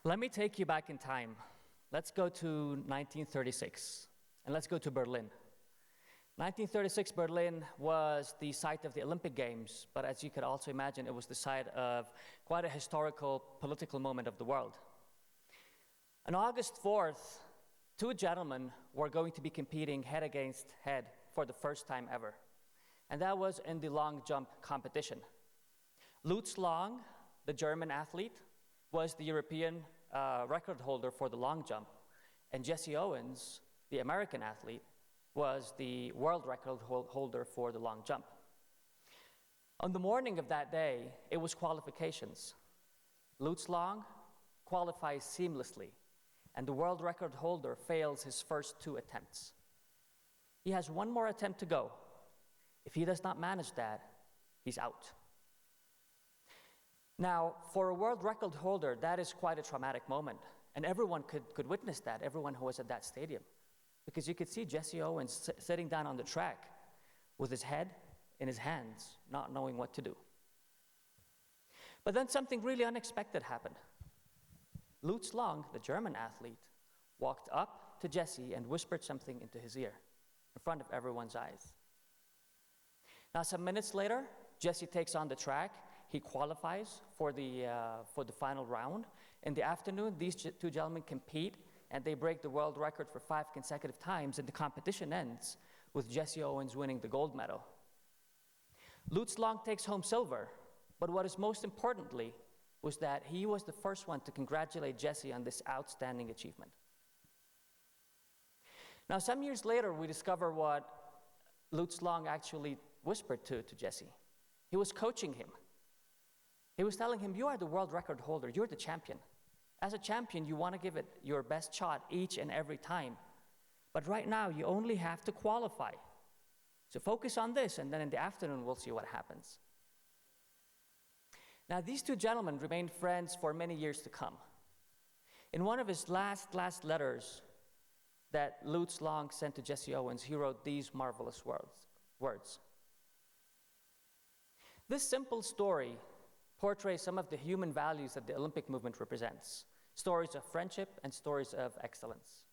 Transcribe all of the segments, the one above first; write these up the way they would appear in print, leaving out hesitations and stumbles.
Let me take you back in time. Let's go to 1936, and let's go to Berlin. 1936 Berlin was the site of the Olympic Games, but as you could also imagine, it was the site of quite a historical, political moment of the world. On August 4th, two gentlemen were going to be competing head against head for the first time ever, and that was in the long jump competition. Lutz Long, the German athlete, was the European record holder for the long jump, and Jesse Owens, the American athlete, was the world record holder for the long jump. On the morning of that day, it was qualifications. Lutz Long qualifies seamlessly, and the world record holder fails his first two attempts. He has one more attempt to go. If he does not manage that, he's out. Now, for a world record holder, that is quite a traumatic moment, and everyone could witness that, everyone who was at that stadium, because you could see Jesse Owens sitting down on the track with his head in his hands, not knowing what to do. But then something really unexpected happened. Lutz Long, the German athlete, walked up to Jesse and whispered something into his ear in front of everyone's eyes. Now, some minutes later, Jesse takes on the track. He qualifies for the final round. In the afternoon, these two gentlemen compete, and they break the world record for 5 consecutive times, and the competition ends with Jesse Owens winning the gold medal. Lutz Long takes home silver, but what is most importantly was that he was the first one to congratulate Jesse on this outstanding achievement. Now, some years later, we discover what Lutz Long actually whispered to Jesse. He was coaching him. He was telling him, you are the world record holder, you're the champion. As a champion, you want to give it your best shot each and every time. But right now, you only have to qualify. So focus on this, and then in the afternoon, we'll see what happens. Now, these two gentlemen remained friends for many years to come. In one of his last letters that Lutz Long sent to Jesse Owens, he wrote these marvelous words. This simple story portrays some of the human values that the Olympic movement represents, stories of friendship and stories of excellence.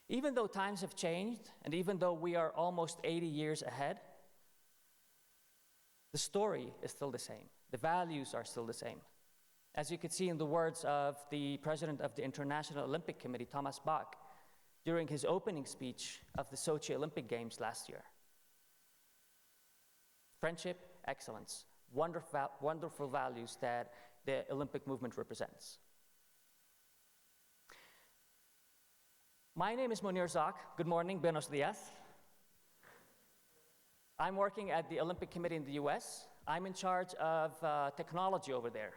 Even though times have changed, and even though we are almost 80 years ahead, the story is still the same. The values are still the same. As you could see in the words of the president of the International Olympic Committee, Thomas Bach, during his opening speech of the Sochi Olympic Games last year. Friendship, excellence, wonderful values that the Olympic movement represents. My name is Munir Zak. Good morning, buenos dias. I'm working at the Olympic Committee in the US. I'm in charge of technology over there.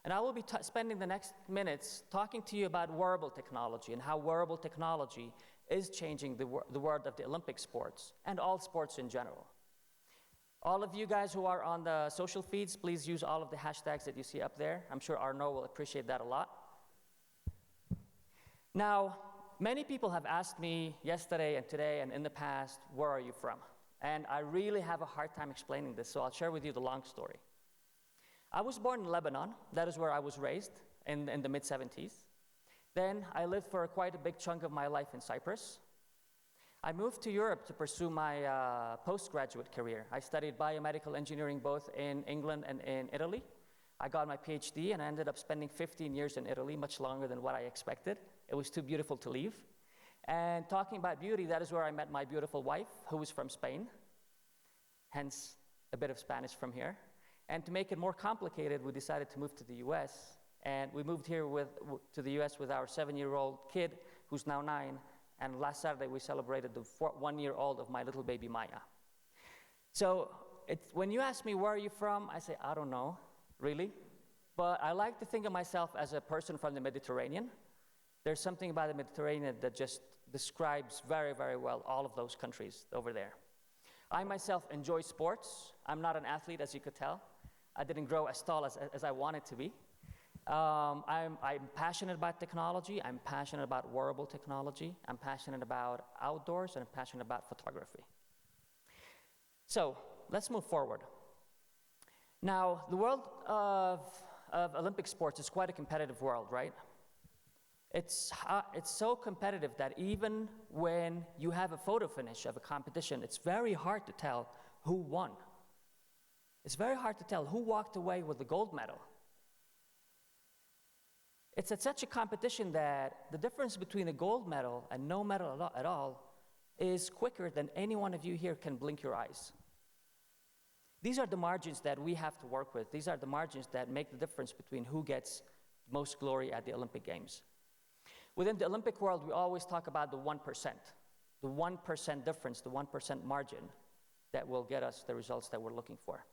And I will be spending the next minutes talking to you about wearable technology and how wearable technology is changing the world of the Olympic sports and all sports in general. All of you guys who are on the social feeds, please use all of the hashtags that you see up there. I'm sure Arnaud will appreciate that a lot. Now, many people have asked me yesterday and today and in the past, where are you from? And I really have a hard time explaining this, so I'll share with you the long story. I was born in Lebanon. That is where I was raised in the mid-70s. Then I lived for quite a big chunk of my life in Cyprus. I moved to Europe to pursue my postgraduate career. I studied biomedical engineering both in England and in Italy. I got my PhD and I ended up spending 15 years in Italy, much longer than what I expected. It was too beautiful to leave. And talking about beauty, that is where I met my beautiful wife, who is from Spain, hence a bit of Spanish from here. And to make it more complicated, we decided to move to the US. And we moved here to the US with our 7-year-old kid, who's now 9. And last Saturday, we celebrated the 1-year-old of my little baby, Maya. So when you ask me, where are you from? I say, I don't know, really. But I like to think of myself as a person from the Mediterranean. There's something about the Mediterranean that just describes very, very well all of those countries over there. I myself enjoy sports. I'm not an athlete, as you could tell. I didn't grow as tall as I wanted to be. I'm passionate about technology. I'm passionate about wearable technology. I'm passionate about outdoors, and I'm passionate about photography. So let's move forward. Now, the world of of Olympic sports is quite a competitive world, right? It's so competitive that even when you have a photo finish of a competition, it's very hard to tell who won. It's very hard to tell who walked away with the gold medal. It's at such a competition that the difference between a gold medal and no medal at all is quicker than any one of you here can blink your eyes. These are the margins that we have to work with. These are the margins that make the difference between who gets most glory at the Olympic Games. Within the Olympic world, we always talk about the 1%. The 1% difference, the 1% margin that will get us the results that we're looking for.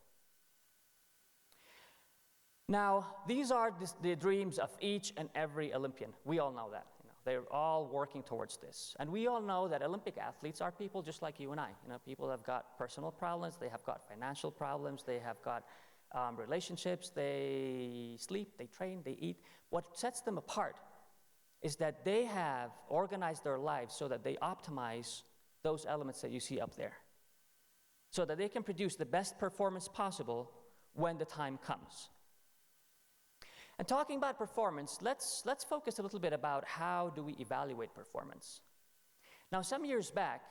Now, these are the dreams of each and every Olympian. We all know that. They're all working towards this. And we all know that Olympic athletes are people just like you and I. People have got personal problems, they have got financial problems, they have got relationships, they sleep, they train, they eat. What sets them apart is that they have organized their lives so that they optimize those elements that you see up there, so that they can produce the best performance possible when the time comes. And talking about performance, let's focus a little bit about how do we evaluate performance. Now, some years back,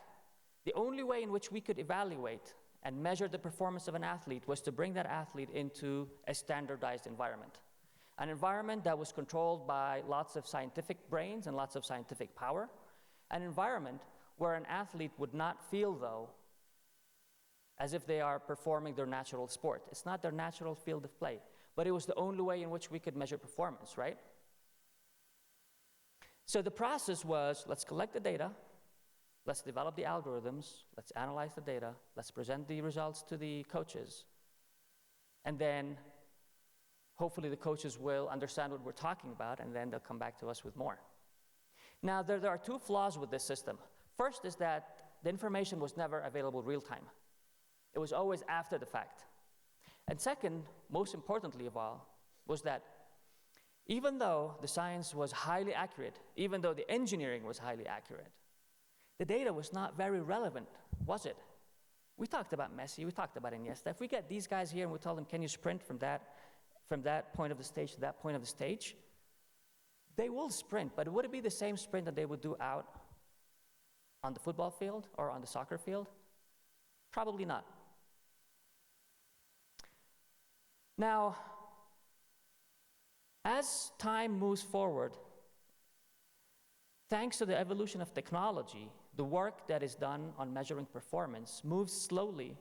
the only way in which we could evaluate and measure the performance of an athlete was to bring that athlete into a standardized environment. An environment that was controlled by lots of scientific brains and lots of scientific power. An environment where an athlete would not feel, though, as if they are performing their natural sport. It's not their natural field of play. But it was the only way in which we could measure performance, right? So the process was, let's collect the data, let's develop the algorithms, let's analyze the data, let's present the results to the coaches, and then hopefully the coaches will understand what we're talking about, and then they'll come back to us with more. Now, there are two flaws with this system. First is that the information was never available real time. It was always after the fact. And second, most importantly of all, was that even though the science was highly accurate, even though the engineering was highly accurate, the data was not very relevant, was it? We talked about Messi, we talked about Iniesta. If we get these guys here and we tell them, can you sprint from that point of the stage to that point of the stage? They will sprint, but would it be the same sprint that they would do out on the football field or on the soccer field? Probably not. Now, as time moves forward, thanks to the evolution of technology, the work that is done on measuring performance moves slowly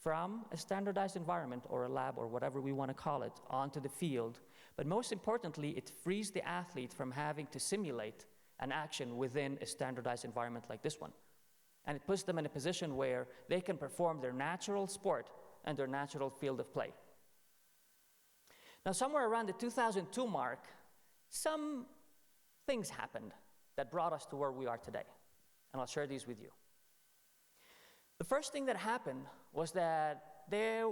from a standardized environment or a lab or whatever we want to call it onto the field. But most importantly, it frees the athlete from having to simulate an action within a standardized environment like this one. And it puts them in a position where they can perform their natural sport and their natural field of play. Now, somewhere around the 2002 mark, some things happened that brought us to where we are today. And I'll share these with you. The first thing that happened was that there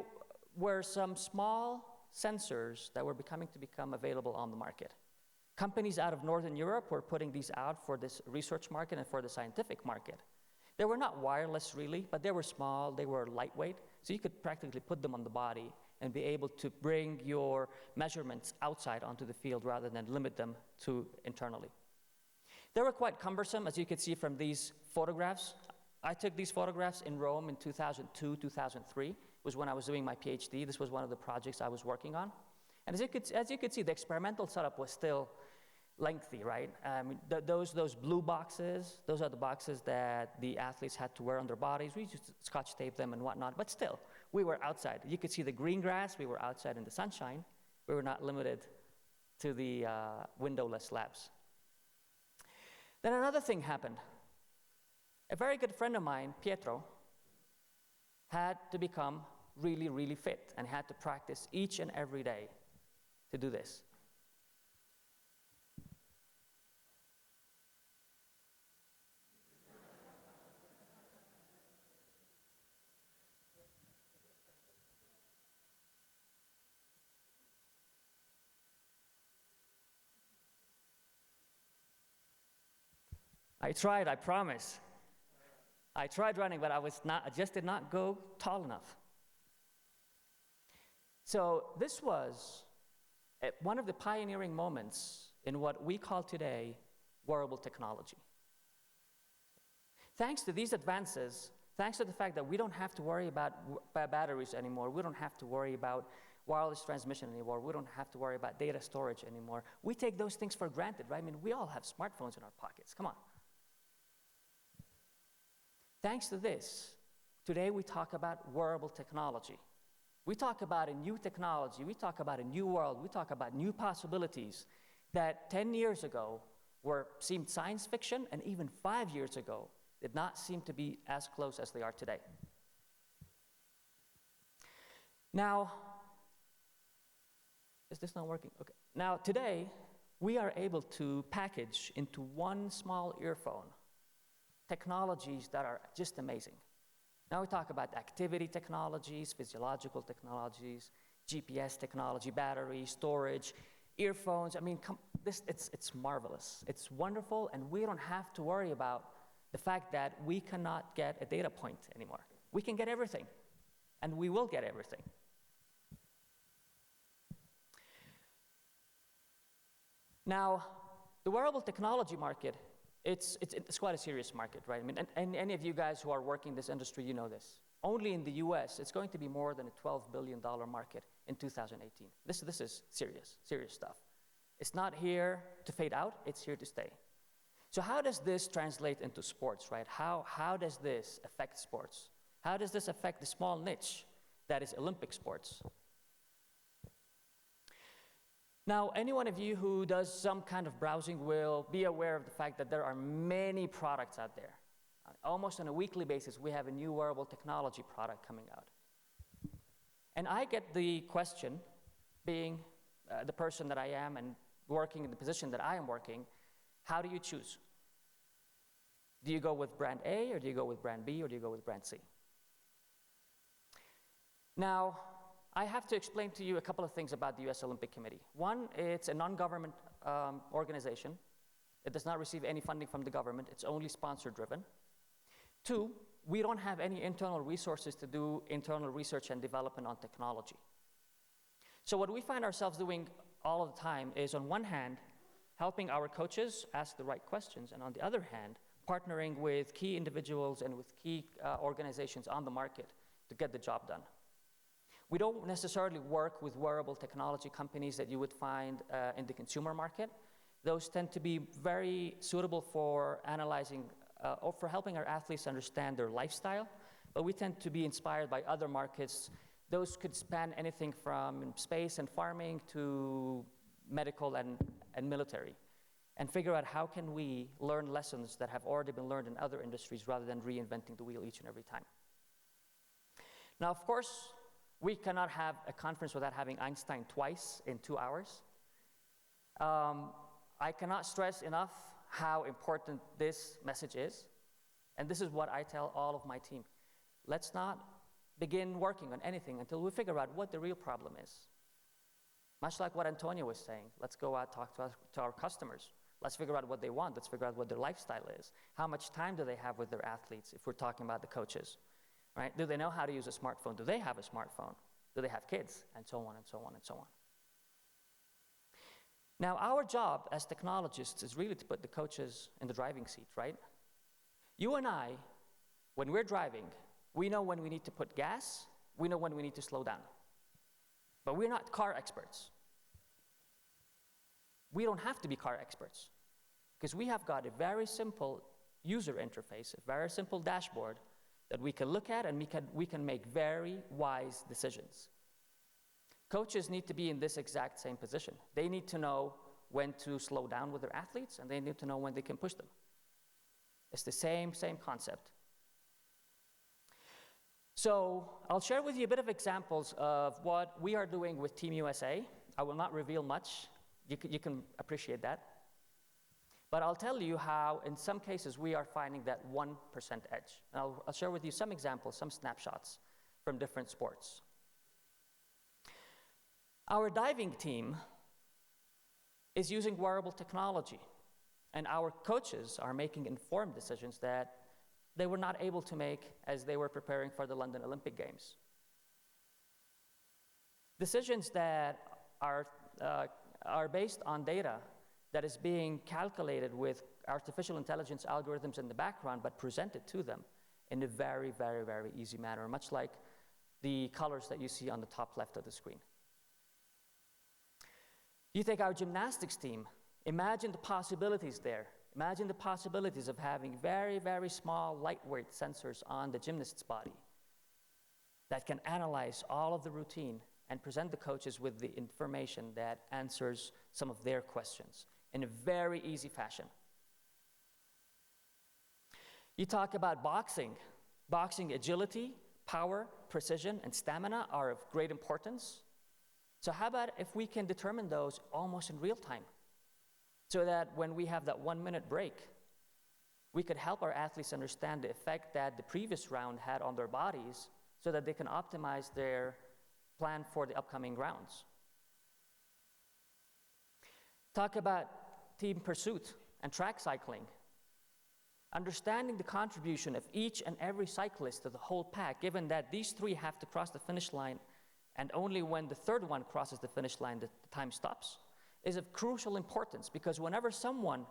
were some small sensors that were becoming available on the market. Companies out of Northern Europe were putting these out for this research market and for the scientific market. They were not wireless really, but they were small, they were lightweight, so you could practically put them on the body and be able to bring your measurements outside onto the field rather than limit them to internally. They were quite cumbersome, as you can see from these photographs. I took these photographs in Rome in 2002, 2003, was when I was doing my PhD. This was one of the projects I was working on. And as you could see, the experimental setup was still lengthy, right? Those blue boxes, those are the boxes that the athletes had to wear on their bodies. We just scotch tape them and whatnot, but still, we were outside. You could see the green grass, we were outside in the sunshine. We were not limited to the windowless labs. Then another thing happened. A very good friend of mine, Pietro, had to become really, really fit and had to practice each and every day to do this. I tried, I promise. I tried running, but I just did not go tall enough. So this was one of the pioneering moments in what we call today wearable technology. Thanks to these advances, thanks to the fact that we don't have to worry about batteries anymore, we don't have to worry about wireless transmission anymore, we don't have to worry about data storage anymore. We take those things for granted, right? I mean, we all have smartphones in our pockets, come on. Thanks to this, today we talk about wearable technology. We talk about a new technology, we talk about a new world, we talk about new possibilities that 10 years ago seemed science fiction, and even 5 years ago did not seem to be as close as they are today. Now, is this not working? Okay. Now, today, we are able to package into one small earphone technologies that are just amazing. Now we talk about activity technologies, physiological technologies, GPS technology, battery, storage, earphones. I mean, it's marvelous. It's wonderful, and we don't have to worry about the fact that we cannot get a data point anymore. We can get everything, and we will get everything. Now, the wearable technology market, it's quite a serious market, right? I mean, and any of you guys who are working in this industry, you know this. Only in the US, it's going to be more than a $12 billion market in 2018. This is serious stuff. It's not here to fade out, it's here to stay. So how does this translate into sports, right? How does this affect sports? How does this affect the small niche that is Olympic sports? Now, any one of you who does some kind of browsing will be aware of the fact that there are many products out there. Almost on a weekly basis, we have a new wearable technology product coming out. And I get the question, being the person that I am and working in the position that I am working, how do you choose? Do you go with brand A, or do you go with brand B, or do you go with brand C? Now, I have to explain to you a couple of things about the US Olympic Committee. One, it's a non-government organization. It does not receive any funding from the government. It's only sponsor-driven. Two, we don't have any internal resources to do internal research and development on technology. So what we find ourselves doing all of the time is, on one hand, helping our coaches ask the right questions, and on the other hand, partnering with key individuals and with key organizations on the market to get the job done. We don't necessarily work with wearable technology companies that you would find in the consumer market. Those tend to be very suitable for analyzing or for helping our athletes understand their lifestyle, but we tend to be inspired by other markets. Those could span anything from space and farming to medical and military, and figure out how can we learn lessons that have already been learned in other industries rather than reinventing the wheel each and every time. Now, of course, we cannot have a conference without having Einstein twice in 2 hours. I cannot stress enough how important this message is, and this is what I tell all of my team. Let's not begin working on anything until we figure out what the real problem is. Much like what Antonio was saying, let's go out, talk to our customers. Let's figure out what they want. Let's figure out what their lifestyle is. How much time do they have with their athletes, if we're talking about the coaches, right? Do they know how to use a smartphone? Do they have a smartphone? Do they have kids? And so on and so on and so on. Now, our job as technologists is really to put the coaches in the driving seat, right? You and I, when we're driving, we know when we need to put gas, we know when we need to slow down. But we're not car experts. We don't have to be car experts, because we have got a very simple user interface, a very simple dashboard that we can look at, and we can make very wise decisions. Coaches need to be in this exact same position. They need to know when to slow down with their athletes, and they need to know when they can push them. It's the same concept. So I'll share with you a bit of examples of what we are doing with Team USA. I will not reveal much. You can appreciate that. But I'll tell you how, in some cases, we are finding that 1% edge. And I'll share with you some examples, some snapshots from different sports. Our diving team is using wearable technology, and our coaches are making informed decisions that they were not able to make as they were preparing for the London Olympic Games. Decisions that are are based on data that is being calculated with artificial intelligence algorithms in the background, but presented to them in a very, very, very easy manner, much like the colors that you see on the top left of the screen. You take our gymnastics team, imagine the possibilities there. Imagine the possibilities of having very, very small, lightweight sensors on the gymnast's body that can analyze all of the routine and present the coaches with the information that answers some of their questions in a very easy fashion. You talk about boxing. Boxing agility, power, precision, and stamina are of great importance. So how about if we can determine those almost in real time, so that when we have that 1-minute break, we could help our athletes understand the effect that the previous round had on their bodies so that they can optimize their plan for the upcoming rounds. Talk about team pursuit and track cycling. Understanding the contribution of each and every cyclist to the whole pack, given that these three have to cross the finish line, and only when the third one crosses the finish line the time stops, is of crucial importance, because whenever someone,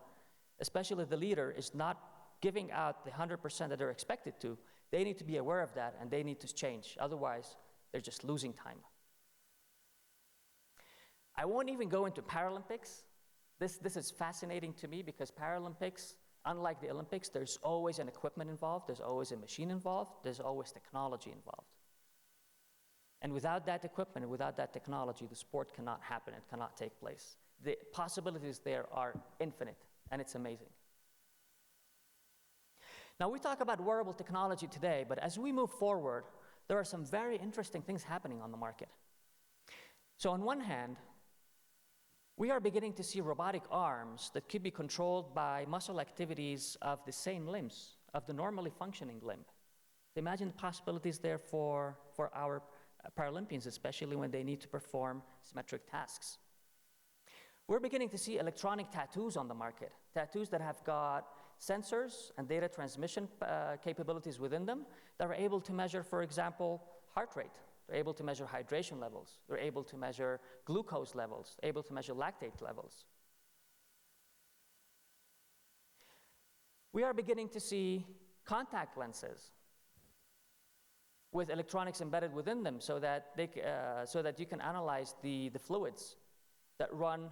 especially the leader, is not giving out the 100% that they're expected to, they need to be aware of that and they need to change. Otherwise, they're just losing time. I won't even go into Paralympics. This is fascinating to me because Paralympics, unlike the Olympics, there's always an equipment involved, there's always a machine involved, there's always technology involved. And without that equipment and without that technology, the sport cannot happen, it cannot take place. The possibilities there are infinite, and it's amazing. Now, we talk about wearable technology today, but as we move forward, there are some very interesting things happening on the market. So on one hand, we are beginning to see robotic arms that could be controlled by muscle activities of the same limbs, of the normally functioning limb. Imagine the possibilities there for our Paralympians, especially when they need to perform symmetric tasks. We're beginning to see electronic tattoos on the market, tattoos that have got sensors and data transmission capabilities within them that are able to measure, for example, heart rate. They're able to measure hydration levels. They're able to measure glucose levels, able to measure lactate levels. We are beginning to see contact lenses with electronics embedded within them so that you can analyze the fluids that run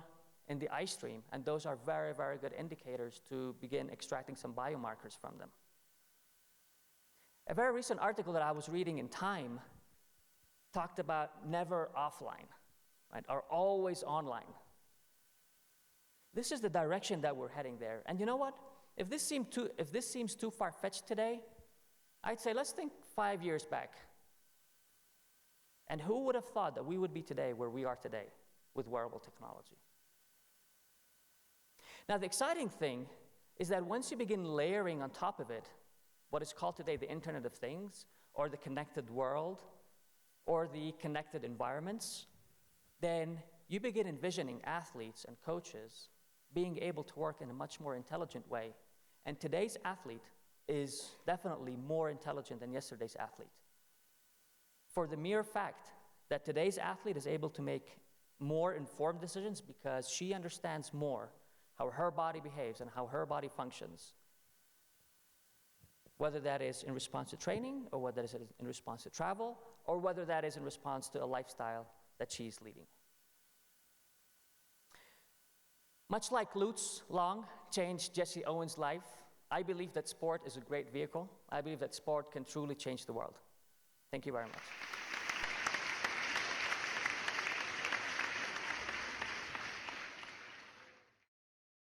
in the eye stream, and those are very, very good indicators to begin extracting some biomarkers from them. A very recent article that I was reading in Time talked about never offline, right, or always online. This is the direction that we're heading there. And you know what? If this seems too far-fetched today, I'd say let's think 5 years back. And who would have thought that we would be today where we are today with wearable technology? Now, the exciting thing is that once you begin layering on top of it what is called today the Internet of Things, or the connected world, or the connected environments, then you begin envisioning athletes and coaches being able to work in a much more intelligent way. And today's athlete is definitely more intelligent than yesterday's athlete. For the mere fact that today's athlete is able to make more informed decisions because she understands more how her body behaves and how her body functions, whether that is in response to training, or whether that is in response to travel, or whether that is in response to a lifestyle that she's leading. Much like Lutz Long changed Jesse Owens' life, I believe that sport is a great vehicle. I believe that sport can truly change the world. Thank you very much.